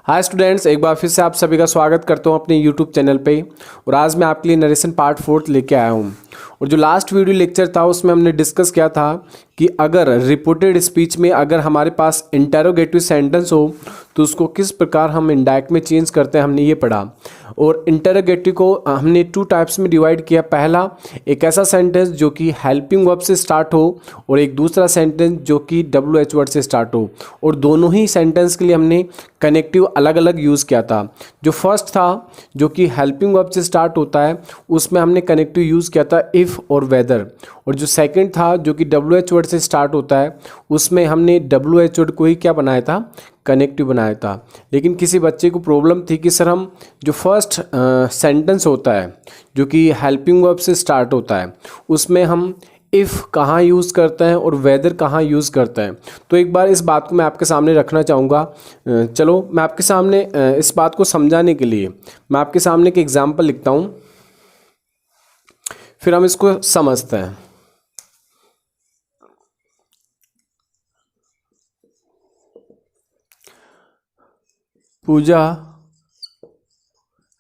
Hi students, एक बार फिर से आप सभी का स्वागत करता हूं अपने यूट्यूब चैनल पे। और आज मैं आपके लिए नरेशन पार्ट 4 लेके आया हूं। और जो लास्ट वीडियो लेक्चर था उसमें हमने डिस्कस किया था कि अगर रिपोर्टेड स्पीच में अगर हमारे पास इंटरोगेटिव सेंटेंस हो तो उसको किस प्रकार हम इंडायरेक्ट में चेंज करते हैं, हमने ये पढ़ा। और इंटरोगेटिव को हमने 2 टाइप्स में डिवाइड किया। पहला, एक ऐसा सेंटेंस जो कि हेल्पिंग वर्ब से स्टार्ट हो और एक दूसरा सेंटेंस जो कि WH वर्ड से स्टार्ट हो। और दोनों ही सेंटेंस के लिए हमने कनेक्टिव अलग अलग यूज़ किया था। जो फर्स्ट था जो कि हेल्पिंग वर्ब से स्टार्ट होता है उसमें हमने कनेक्टिव यूज़ किया था इफ़ और वेदर। और जो सेकंड था जो कि WH वर्ड से स्टार्ट होता है उसमें हमने WH वर्ड को ही क्या बनाया था, कनेक्टिव बनाया था। लेकिन किसी बच्चे को प्रॉब्लम थी कि सर हम जो फर्स्ट सेंटेंस होता है जो कि हेल्पिंग वर्ब से स्टार्ट होता है उसमें हम इफ़ कहाँ यूज़ करते हैं और वेदर कहाँ यूज़ करते हैं। तो एक बार इस बात को मैं आपके सामने रखना चाहूँगा। चलो मैं आपके सामने इस बात को समझाने के लिए मैं आपके सामने एक एग्जाम्पल लिखता हूँ, फिर हम इसको समझते हैं। पूजा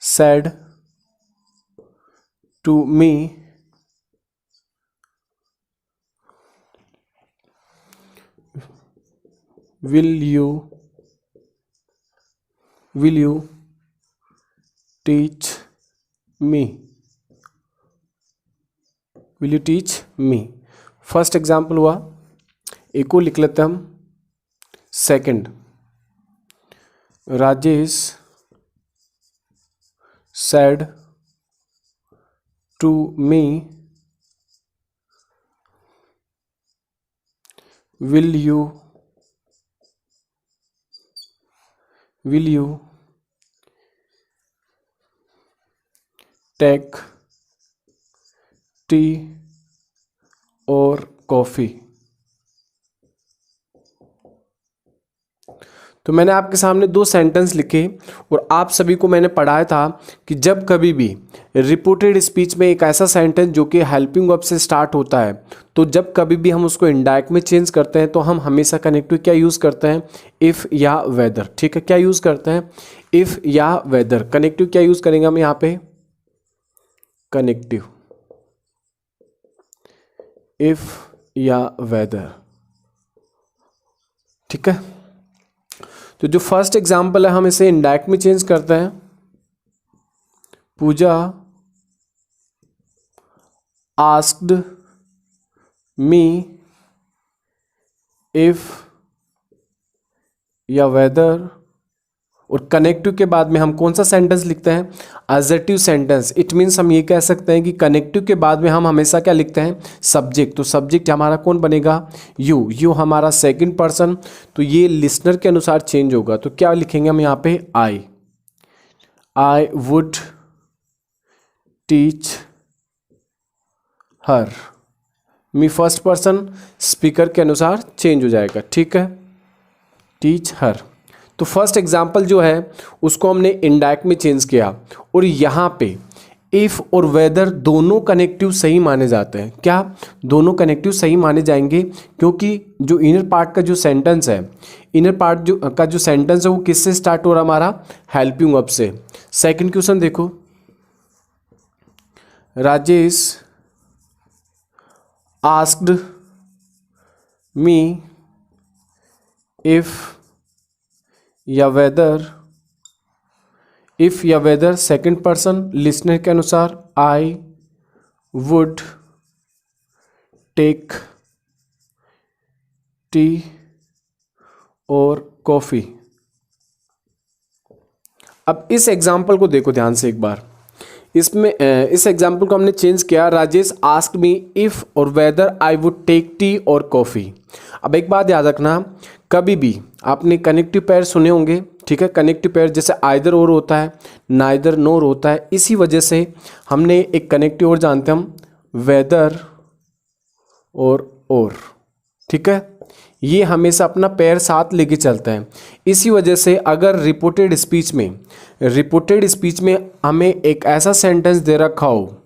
said to me, will you teach me? Will you teach me? First example हुआ, एक को लिख लेते हैं हम। Second, Rajesh said to me, will you take tea or coffee? तो मैंने आपके सामने 2 सेंटेंस लिखे और आप सभी को मैंने पढ़ाया था कि जब कभी भी रिपोर्टेड स्पीच में एक ऐसा सेंटेंस जो कि हेल्पिंग वर्ब से स्टार्ट होता है तो जब कभी भी हम उसको इंडायरेक्ट में चेंज करते हैं तो हम हमेशा कनेक्टिव क्या यूज़ करते हैं, इफ़ या वेदर। ठीक है, क्या यूज़ करते हैं, इफ़ या वेदर। कनेक्टिव क्या यूज़ करेंगे हम यहाँ पे, कनेक्टिव इफ़ या वेदर। ठीक है, तो जो फर्स्ट एग्जाम्पल है हम इसे इंडायरेक्ट में चेंज करते हैं। पूजा आस्क्ड मी इफ या वेदर। और कनेक्टिव के बाद में हम कौन सा सेंटेंस लिखते हैं, एडजेक्टिव सेंटेंस। इट मीन्स हम ये कह सकते हैं कि कनेक्टिव के बाद में हम हमेशा क्या लिखते हैं, सब्जेक्ट। तो सब्जेक्ट हमारा कौन बनेगा, यू हमारा सेकंड पर्सन। तो ये लिसनर के अनुसार चेंज होगा। तो क्या लिखेंगे हम यहाँ पे, I would teach her. Me first person speaker के अनुसार चेंज हो जाएगा। ठीक है, टीच हर। तो फर्स्ट एग्जाम्पल जो है उसको हमने इंडायरेक्ट में चेंज किया। और यहाँ पे इफ़ और वेदर दोनों कनेक्टिव सही माने जाते हैं। क्या, दोनों कनेक्टिव सही माने जाएंगे क्योंकि जो इनर पार्ट का जो सेंटेंस है, इनर पार्ट का जो सेंटेंस है वो किससे स्टार्ट हो रहा है, हमारा हेल्पिंग वर्ब से। सेकंड क्वेश्चन देखो, राजेश आस्क्ड मी इफ या वेदर। इफ या वेदर सेकंड पर्सन लिसनर के अनुसार, आई वुड टेक टी और कॉफी। अब इस एग्जाम्पल को देखो ध्यान से एक बार। इसमें इस एग्जाम्पल को हमने चेंज किया, राजेश आस्क्ड मी इफ और whether I would take tea और कॉफ़ी। अब एक बात याद रखना, कभी भी आपने कनेक्टिव पेयर सुने होंगे। ठीक है, कनेक्टिव पेयर जैसे आइदर और होता है, नाइदर नोर होता है। इसी वजह से हमने एक कनेक्टिव और जानते हैं हम, वेदर और। ठीक है, ये हमेशा अपना पेयर साथ लेके चलता है। इसी वजह से अगर रिपोर्टेड स्पीच में हमें एक ऐसा सेंटेंस दे रखा हो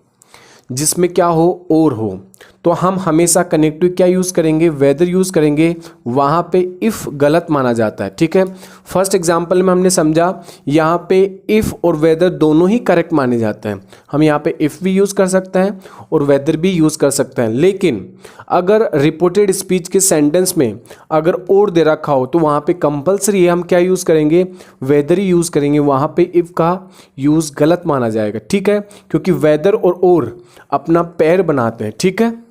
जिसमें क्या हो, और हो, तो तो हम हमेशा कनेक्टिव क्या यूज़ करेंगे, वेदर यूज़ करेंगे वहाँ पे इफ़ गलत माना जाता है। ठीक है, फर्स्ट एग्जांपल में हमने समझा यहाँ पे इफ़ और वेदर दोनों ही करेक्ट माने जाते हैं। हम यहाँ पे इफ़ भी यूज़ कर सकते हैं और वेदर भी यूज़ कर सकते हैं, लेकिन अगर रिपोर्टेड स्पीच के सेंटेंस में अगर और दे रखा हो तो वहाँ पे कंपलसरी है हम क्या यूज़ करेंगे, वेदर ही यूज़ करेंगे। वहाँ पे इफ़ का यूज़ गलत माना जाएगा। ठीक है, क्योंकि वेदर और अपना पैर बनाते हैं। ठीक है,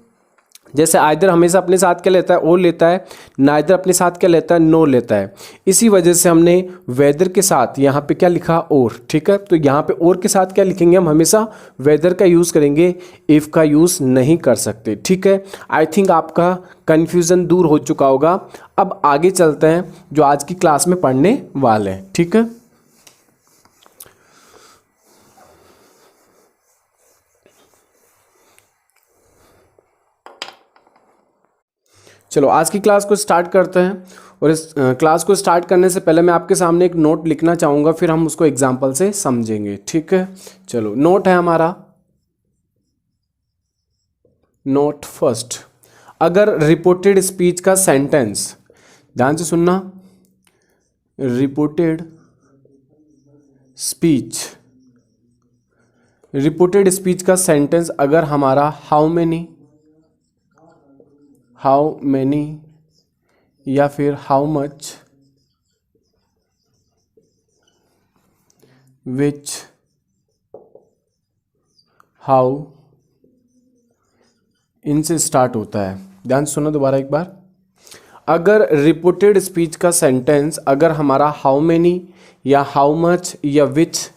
जैसे आइदर हमेशा अपने साथ क्या लेता है, और लेता है, नाइदर अपने साथ क्या लेता है, नो लेता है। इसी वजह से हमने वेदर के साथ यहाँ पे क्या लिखा, और। ठीक है, तो यहाँ पे और के साथ क्या लिखेंगे, हम हमेशा वेदर का यूज़ करेंगे, इफ़ का यूज़ नहीं कर सकते। ठीक है, आई थिंक आपका कन्फ्यूज़न दूर हो चुका होगा। अब आगे चलते हैं जो आज की क्लास में पढ़ने वाले हैं। ठीक है, चलो आज की क्लास को स्टार्ट करते हैं। और इस क्लास को स्टार्ट करने से पहले मैं आपके सामने एक नोट लिखना चाहूँगा, फिर हम उसको एग्जाम्पल से समझेंगे। ठीक है, चलो नोट है हमारा। नोट फर्स्ट, अगर रिपोर्टेड स्पीच का सेंटेंस, ध्यान से सुनना, रिपोर्टेड स्पीच, रिपोर्टेड स्पीच का सेंटेंस अगर हमारा हाउ मैनी या फिर हाउ मच, विच, हाउ, इनसे स्टार्ट होता है। ध्यान सुनो दोबारा एक बार। अगर रिपोर्टेड स्पीच का सेंटेंस अगर हमारा हाउ मैनी या हाउ मच या विच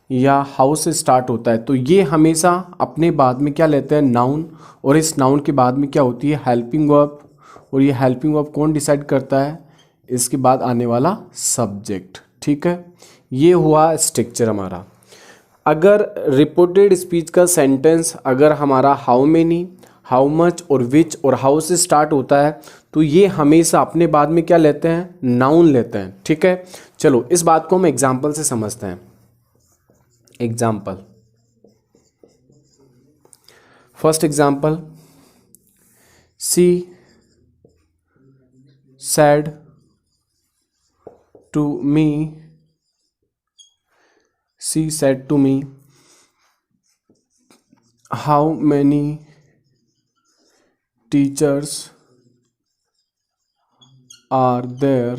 या हाउ से स्टार्ट होता है तो ये हमेशा अपने बाद में क्या लेते हैं, नाउन। और इस नाउन के बाद में क्या होती है, हेल्पिंग वर्ब। और ये हेल्पिंग वर्ब कौन डिसाइड करता है, इसके बाद आने वाला सब्जेक्ट। ठीक है, ये हुआ स्ट्रक्चर हमारा। अगर रिपोर्टेड स्पीच का सेंटेंस अगर हमारा हाउ मैनी, हाउ मच और विच और हाउ से स्टार्ट होता है तो ये हमेशा अपने बाद में क्या लेते हैं, नाउन लेते हैं। ठीक है, चलो इस बात को हम एग्जाम्पल से समझते हैं। Example, first example, she said to me, she said to me, how many teachers are there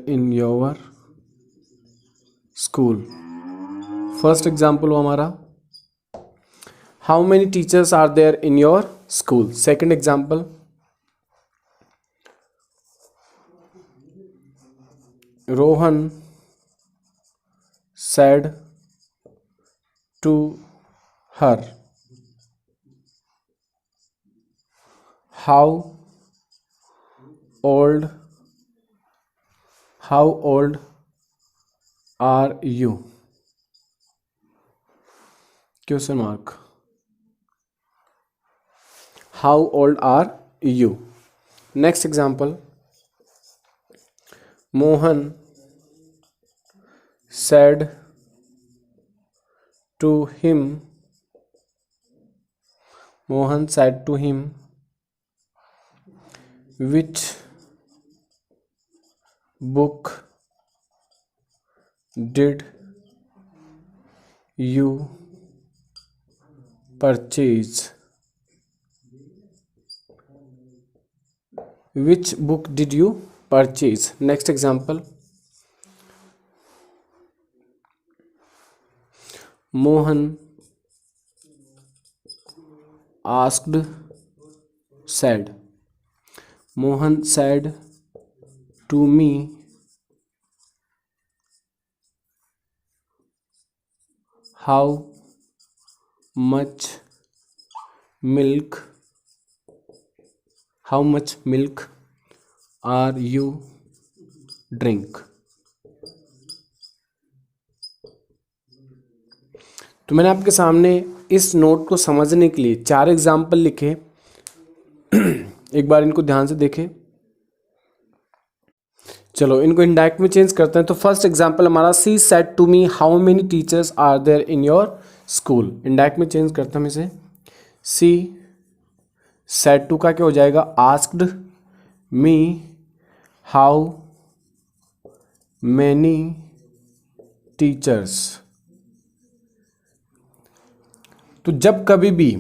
in your school? First example हो हमारा how many teachers are there in your school. Second example, Rohan said to her, how old are you? Question mark. How old are you? Next example, Mohan said to him, which book did you purchase? Which book did you purchase? Next example, Mohan said to me, how much milk are you drink? तो मैंने आपके सामने इस note को समझने के लिए 4 example लिखे। एक बार इनको ध्यान से देखें। चलो इनको इंडायरेक्ट में चेंज करते हैं। तो फर्स्ट एग्जांपल हमारा she said to me how many teachers are there in your school. Indirect में चेंज करते हैं हम इसे। सी सेड टू का क्या हो जाएगा, asked me how many teachers. तो जब कभी भी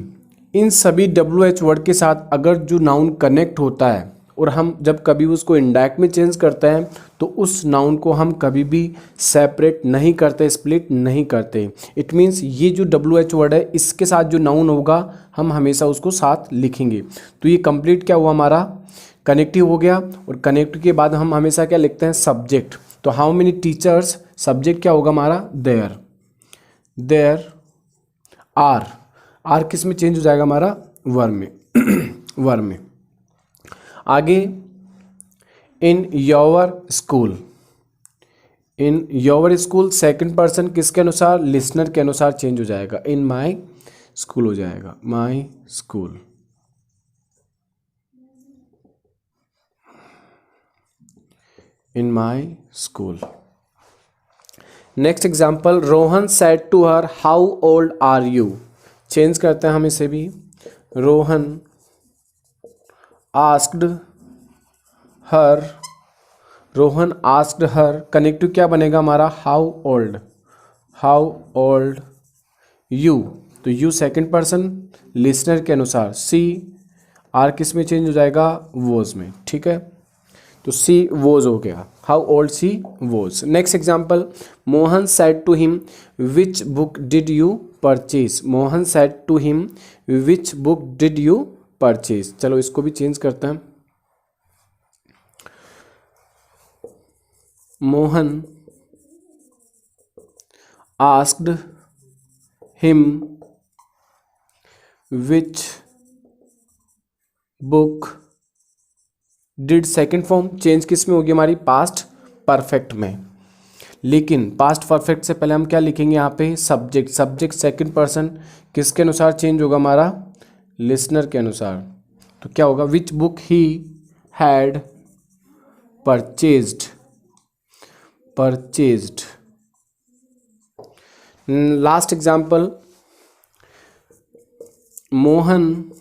इन सभी WH वर्ड के साथ अगर जो नाउन कनेक्ट होता है और हम जब कभी उसको इंडायरेक्ट में चेंज करते हैं तो उस नाउन को हम कभी भी सेपरेट नहीं करते, स्प्लिट नहीं करते। इट मीन्स ये जो WH वर्ड है इसके साथ जो नाउन होगा हम हमेशा उसको साथ लिखेंगे। तो ये कंप्लीट क्या हुआ, हमारा कनेक्टिव हो गया। और कनेक्टिव के बाद हम हमेशा क्या लिखते हैं, सब्जेक्ट। तो हाउ मेनी टीचर्स, सब्जेक्ट क्या होगा हमारा, देयर। देयर आर किस में चेंज हो जाएगा हमारा, वर्ब में वर्ब में। आगे इन your school, in your school second person किसके अनुसार, लिसनर के अनुसार चेंज हो जाएगा, इन माई स्कूल हो जाएगा, my school. In my school. Next example, Rohan said to her how old are you. Change करते हैं हम इसे भी। Rohan asked her, Rohan asked her, connective क्या बनेगा हमारा, how old, how old you. तो यू सेकंड पर्सन लिसनर के अनुसार, सी आर किस में चेंज हो जाएगा, वोज में। ठीक है, तो सी वोज हो गया, how old she was. Next example, Mohan said to him which book did you purchase. Mohan said to him which book did you purchase. चलो इसको भी चेंज करते हैं। Mohan asked him which book did, second form change किस में होगी हमारी, past perfect में। लेकिन पास्ट परफेक्ट से पहले हम क्या लिखेंगे यहाँ पे, सब्जेक्ट। सब्जेक्ट सेकंड पर्सन किसके अनुसार चेंज होगा हमारा, लिसनर के अनुसार। तो क्या होगा, which book he had purchased, purchased. Last example, Mohan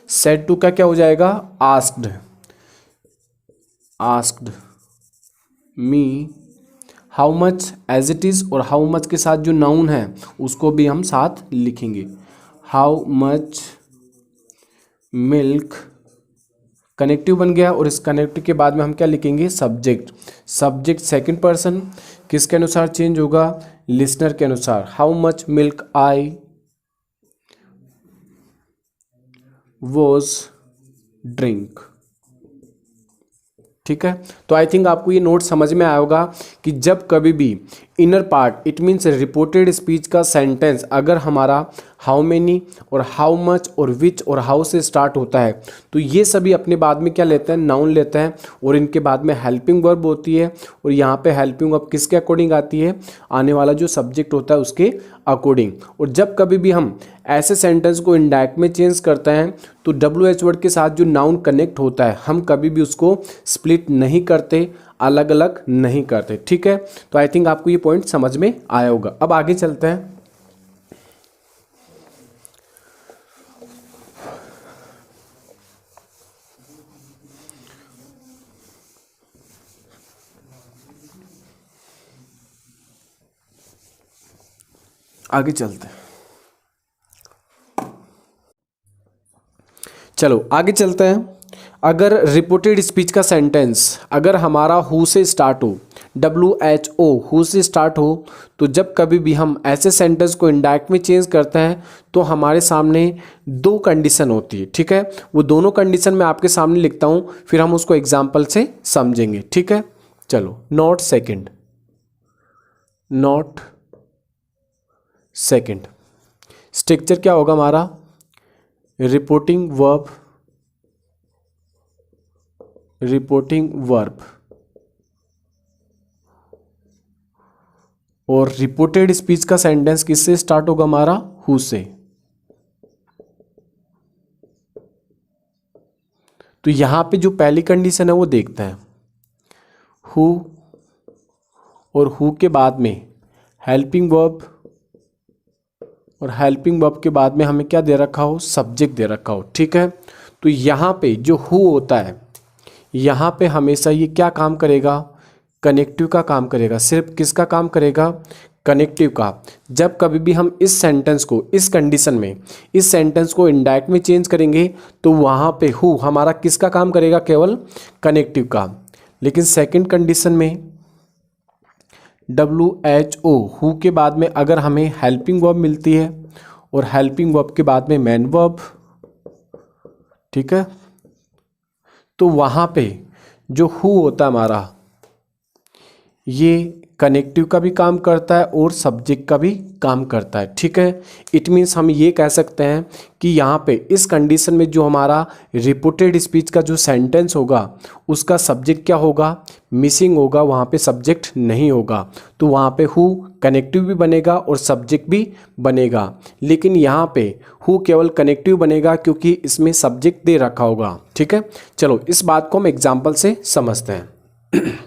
said to का क्या हो जाएगा, asked, asked me how much age it is. और हाउ मच के साथ जो नाउन है उसको भी हम साथ लिखेंगे, हाउ मच मिल्क, कनेक्टिव बन गया। और इस कनेक्टिव के बाद में हम क्या लिखेंगे, सब्जेक्ट। सब्जेक्ट सेकंड पर्सन किसके अनुसार चेंज होगा, लिसनर के अनुसार, how much milk I was drink. ठीक है, तो आई थिंक आपको ये नोट समझ में आया होगा कि जब कभी भी inner part, it means reported speech का सेंटेंस अगर हमारा हाउ मेनी और हाउ मच और विच और हाउ से स्टार्ट होता है तो ये सभी अपने बाद में क्या लेते हैं, नाउन लेते हैं। और इनके बाद में हेल्पिंग वर्ब होती है। और यहाँ पे हेल्पिंग वर्ब किसके अकॉर्डिंग आती है, आने वाला जो सब्जेक्ट होता है उसके अकॉर्डिंग। और जब कभी भी हम ऐसे सेंटेंस को इंडायरेक्ट में चेंज करते हैं तो WH वर्ड के साथ जो नाउन कनेक्ट होता है हम कभी भी उसको स्प्लिट नहीं करते, अलग अलग नहीं करते। ठीक है, तो आई थिंक आपको ये पॉइंट समझ में आया होगा। अब आगे चलते हैं। आगे चलते हैं, चलो आगे चलते हैं। अगर रिपोर्टेड स्पीच का सेंटेंस अगर हमारा हु से स्टार्ट हो, WHO हु से स्टार्ट हो, तो जब कभी भी हम ऐसे सेंटेंस को इंडायरेक्ट में चेंज करते हैं तो हमारे सामने दो कंडीशन होती है। ठीक है, वो दोनों कंडीशन मैं आपके सामने लिखता हूँ, फिर हम उसको एग्जाम्पल से समझेंगे। ठीक है, चलो, not second, not second. Structure क्या होगा हमारा, रिपोर्टिंग वर्ब, रिपोर्टिंग वर्ब। और रिपोर्टेड स्पीच का सेंटेंस किससे स्टार्ट होगा हमारा, हु से। तो यहां पे जो पहली कंडीशन है वो देखते हैं। हु और हु के बाद में हेल्पिंग वर्ब, और हेल्पिंग वर्ब के बाद में हमें क्या दे रखा हो, सब्जेक्ट दे रखा हो। ठीक है, तो यहाँ पे जो हु होता है यहाँ पे हमेशा ये क्या काम करेगा, कनेक्टिव का काम करेगा। सिर्फ किसका काम करेगा, कनेक्टिव का। जब कभी भी हम इस सेंटेंस को, इस कंडीशन में इस सेंटेंस को इनडायरेक्ट में चेंज करेंगे तो वहाँ पे हु हमारा किसका काम करेगा, केवल कनेक्टिव का। लेकिन सेकंड कंडीशन में WHO हु के बाद में अगर हमें हेल्पिंग वर्ब मिलती है और हेल्पिंग वर्ब के बाद में मेन वर्ब, ठीक है, तो वहाँ पे जो हु होता है हमारा ये कनेक्टिव का भी काम करता है और सब्जेक्ट का भी काम करता है। ठीक है, इट मीन्स हम ये कह सकते हैं कि यहाँ पे इस कंडीशन में जो हमारा रिपोर्टेड स्पीच का जो सेंटेंस होगा उसका सब्जेक्ट क्या होगा, मिसिंग होगा, वहाँ पे सब्जेक्ट नहीं होगा। तो वहाँ पे हु कनेक्टिव भी बनेगा और सब्जेक्ट भी बनेगा। लेकिन यहाँ पे हु केवल कनेक्टिव बनेगा क्योंकि इसमें सब्जेक्ट दे रखा होगा। ठीक है, चलो इस बात को हम एग्जाम्पल से समझते हैं।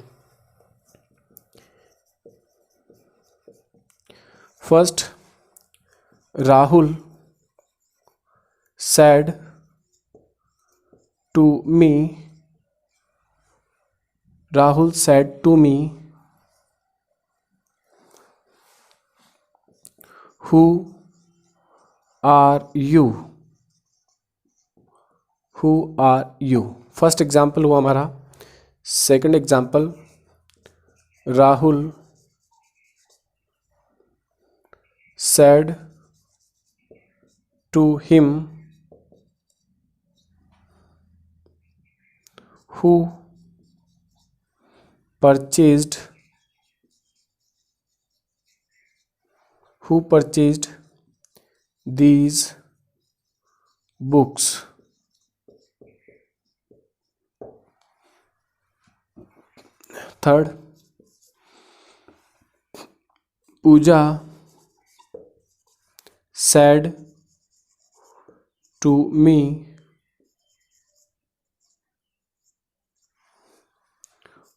First, Rahul said to me, Rahul said to me, who are you, who are you। First example हुआ हमारा। Second example, Rahul said to him, who purchased these books। Third, Pooja said to me,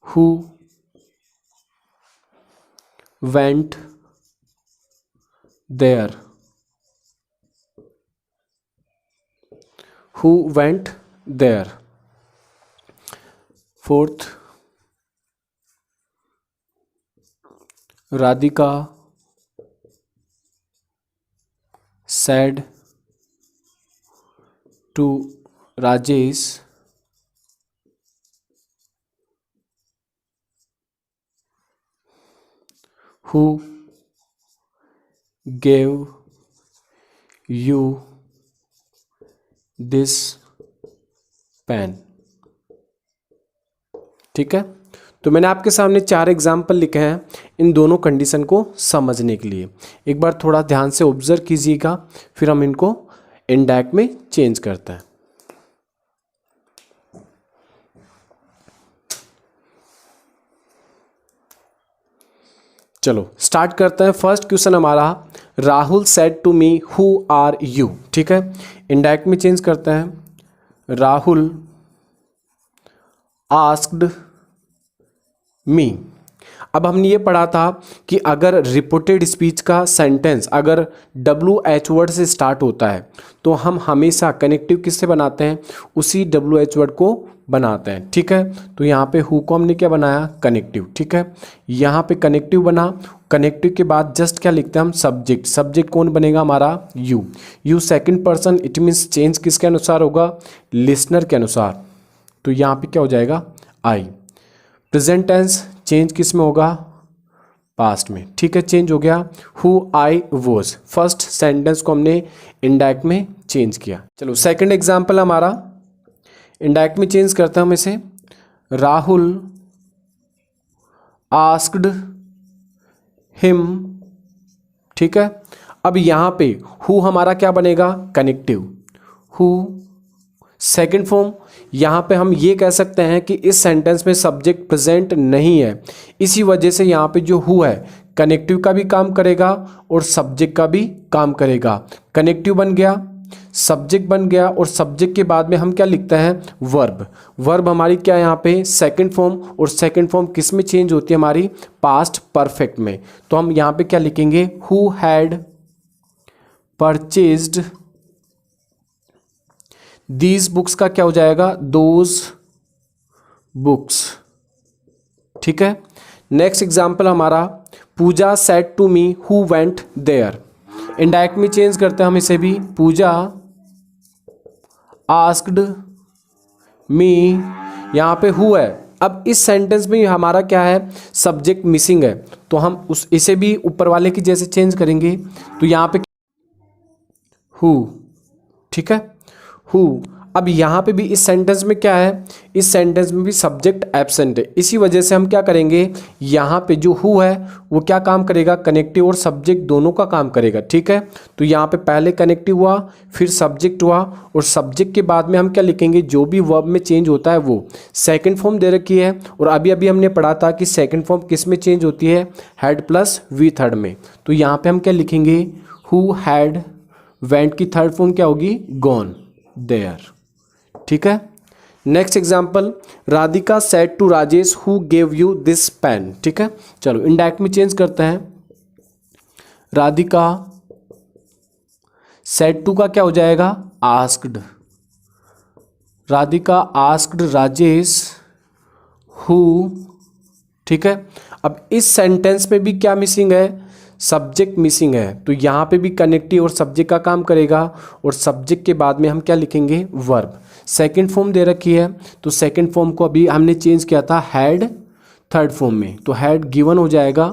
who went there, who went there। Fourth, Radhika said to Rajesh, who gave you this pen। ठीक है, तो मैंने आपके सामने 4 example लिखे हैं इन दोनों कंडीशन को समझने के लिए। एक बार थोड़ा ध्यान से ऑब्जर्व कीजिएगा, फिर हम इनको इनडायरेक्ट में चेंज करते हैं। चलो स्टार्ट करते हैं। फर्स्ट क्वेश्चन हमारा, Rahul said to me who are you. ठीक है, इनडायरेक्ट में चेंज करते हैं। Rahul asked me. अब हमने ये पढ़ा था कि अगर रिपोर्टेड स्पीच का सेंटेंस अगर WH वर्ड से स्टार्ट होता है तो हम हमेशा कनेक्टिव किससे बनाते हैं, उसी WH वर्ड को बनाते हैं। ठीक है, तो यहाँ पे हु को हमने क्या बनाया, कनेक्टिव। ठीक है, यहाँ पे कनेक्टिव बना, कनेक्टिव के बाद जस्ट क्या लिखते हैं हम, सब्जेक्ट। सब्जेक्ट कौन बनेगा हमारा, you second person, it means change किसके अनुसार होगा, लिसनर के अनुसार। तो यहाँ पे क्या हो जाएगा, आई। प्रेजेंट टेंस चेंज किस में होगा, पास्ट में। ठीक है, चेंज हो गया, who I was. First sentence को हमने इनडायरेक्ट में चेंज किया। चलो सेकंड एग्जांपल हमारा इनडायरेक्ट में चेंज करते हैं हम इसे। Rahul asked him. ठीक है, अब यहाँ पे हु हमारा क्या बनेगा, कनेक्टिव। हु सेकंड फॉर्म, यहाँ पे हम ये कह सकते हैं कि इस सेंटेंस में सब्जेक्ट प्रेजेंट नहीं है, इसी वजह से यहाँ पे जो हु है कनेक्टिव का भी काम करेगा और सब्जेक्ट का भी काम करेगा। कनेक्टिव बन गया, सब्जेक्ट बन गया और सब्जेक्ट के बाद में हम क्या लिखते हैं, वर्ब। वर्ब हमारी क्या है यहाँ पे, सेकंड फॉर्म, और सेकंड फॉर्म किस में चेंज होती है हमारी, पास्ट परफेक्ट में। तो हम यहाँ पे क्या लिखेंगे, who had purchased these books का क्या हो जाएगा, दोज बुक्स। ठीक है। नेक्स्ट एग्जाम्पल हमारा, Pooja said to me who went there. Indirect में चेंज करते हैं हम इसे भी, पूजा आस्क्ड मी, यहाँ पे हु है। अब इस सेंटेंस में हमारा क्या है, सब्जेक्ट मिसिंग है, तो हम इसे भी ऊपर वाले की जैसे चेंज करेंगे। तो यहाँ पे हु, ठीक है, हु। अब यहाँ पे भी इस सेंटेंस में क्या है, इस सेंटेंस में भी सब्जेक्ट एब्सेंट है, इसी वजह से हम क्या करेंगे, यहाँ पे जो हु है वो क्या काम करेगा, कनेक्टिव और सब्जेक्ट दोनों का काम करेगा। ठीक है। तो यहाँ पे पहले कनेक्टिव हुआ, फिर सब्जेक्ट हुआ, और सब्जेक्ट के बाद में हम क्या लिखेंगे, जो भी वर्ब में चेंज होता है वो सेकेंड फॉर्म दे रखी है। और अभी अभी हमने पढ़ा था कि सेकेंड फॉर्म किस में चेंज होती है, हैड प्लस वी थर्ड में। तो यहाँ पे हम क्या लिखेंगे, हु हैड वेंट की थर्ड फॉर्म क्या होगी, गॉन देयर। ठीक है। Next example, Radhika said to Rajesh who gave you this pen. ठीक है। चलो इनडायरेक्ट में चेंज करते हैं, राधिका सेड टू का क्या हो जाएगा, asked. Radhika asked Rajesh who. ठीक है। अब इस सेंटेंस में भी क्या मिसिंग है, सब्जेक्ट मिसिंग है, तो यहाँ पे भी कनेक्टिव और सब्जेक्ट का काम करेगा, और सब्जेक्ट के बाद में हम क्या लिखेंगे, वर्ब। सेकंड फॉर्म दे रखी है, तो सेकंड फॉर्म को अभी हमने चेंज किया था हैड थर्ड फॉर्म में, तो हैड गिवन हो जाएगा।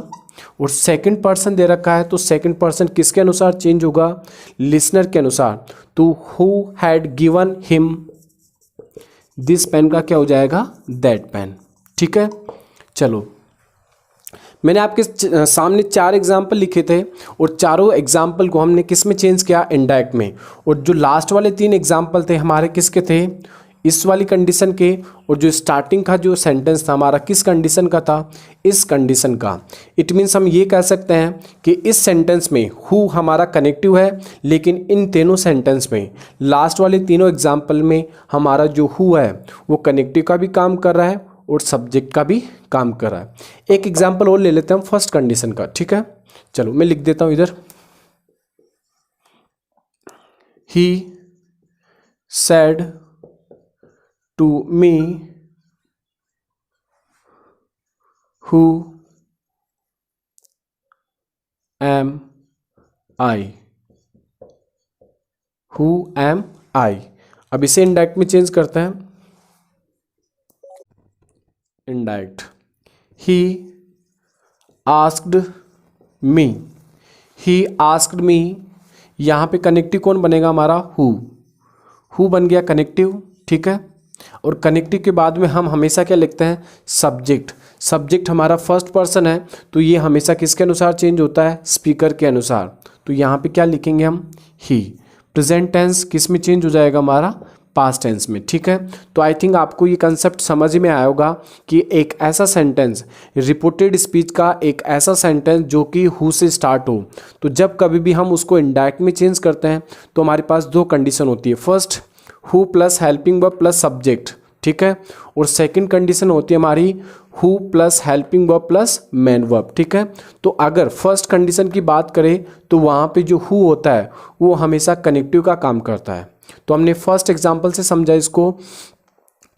और सेकंड पर्सन दे रखा है, तो सेकंड पर्सन किसके अनुसार चेंज होगा, लिसनर के अनुसार। तो who had given him this pen का क्या हो जाएगा, दैट पेन। ठीक है। चलो मैंने आपके सामने 4 एग्जाम्पल लिखे थे, और चारों एग्जाम्पल को हमने किस में चेंज किया, इनडायरेक्ट में। और जो लास्ट वाले 3 एग्जाम्पल थे हमारे किसके थे, इस वाली कंडीशन के। और जो स्टार्टिंग का जो सेंटेंस था हमारा किस कंडीशन का था, इस कंडीशन का। इट मीन्स हम ये कह सकते हैं कि इस सेंटेंस में हु हमारा कनेक्टिव है, लेकिन इन तीनों सेंटेंस में लास्ट वाले तीनों एग्जाम्पल में हमारा जो हु है वो कनेक्टिव का भी काम कर रहा है और सब्जेक्ट का भी काम कर रहा है। एक एग्जाम्पल और ले लेते हैं हम फर्स्ट कंडीशन का। ठीक है। चलो मैं लिख देता हूं इधर, he said to me who am I, who am I. अब इसे इनडायरेक्ट में चेंज करते हैं, indirect, he asked me, he asked me. यहाँ पे कनेक्टिव कौन बनेगा हमारा, हु बन गया कनेक्टिव। ठीक है। और कनेक्टिव के बाद में हम हमेशा क्या लिखते हैं, सब्जेक्ट। सब्जेक्ट हमारा फर्स्ट पर्सन है, तो ये हमेशा किसके अनुसार चेंज होता है, स्पीकर के अनुसार। तो यहाँ पे क्या लिखेंगे हम, ही। प्रेजेंट टेंस किस में चेंज हो जाएगा हमारा, पास्ट टेंस में। ठीक है। तो आई थिंक आपको ये कंसेप्ट समझ में आया होगा कि एक ऐसा सेंटेंस, रिपोर्टेड स्पीच का एक ऐसा सेंटेंस जो कि हु से स्टार्ट हो, तो जब कभी भी हम उसको इनडायरेक्ट में चेंज करते हैं तो हमारे पास 2 कंडीशन होती है। First, who plus helping verb plus subject. ठीक है। और सेकंड कंडीशन होती है हमारी who plus helping verb plus main verb. ठीक है। तो अगर फर्स्ट कंडीशन की बात करें तो वहाँ पे जो हु होता है वो हमेशा कनेक्टिव का काम करता है। तो हमने फर्स्ट एग्जांपल से समझा इसको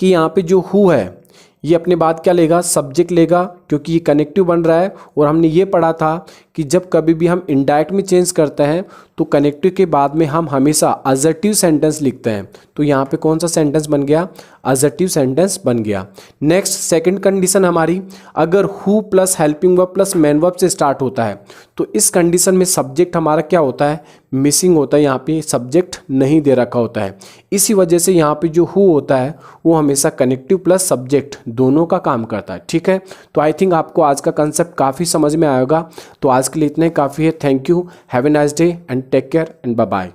कि यहाँ पे जो हु है ये अपने बाद क्या लेगा, सब्जेक्ट लेगा, क्योंकि ये कनेक्टिव बन रहा है। और हमने ये पढ़ा था कि जब कभी भी हम इनडायरेक्ट में चेंज करते हैं तो कनेक्टिव के बाद में हम हमेशा असर्टिव सेंटेंस लिखते हैं। तो यहाँ पे कौन सा सेंटेंस बन गया, असर्टिव सेंटेंस बन गया। नेक्स्ट सेकंड कंडीशन हमारी, अगर who plus helping verb plus main verb से स्टार्ट होता है तो इस कंडीशन में सब्जेक्ट हमारा क्या होता है, मिसिंग होता है। यहाँ पे सब्जेक्ट नहीं दे रखा होता है, इसी वजह से यहाँ पे जो हु होता है वो हमेशा कनेक्टिव प्लस सब्जेक्ट दोनों का काम करता है। ठीक है। तो आई थिंक आपको आज का कंसेप्ट काफ़ी समझ में आएगा। तो आज के लिए इतना ही काफ़ी है। Thank you, have a nice day and take care and bye bye.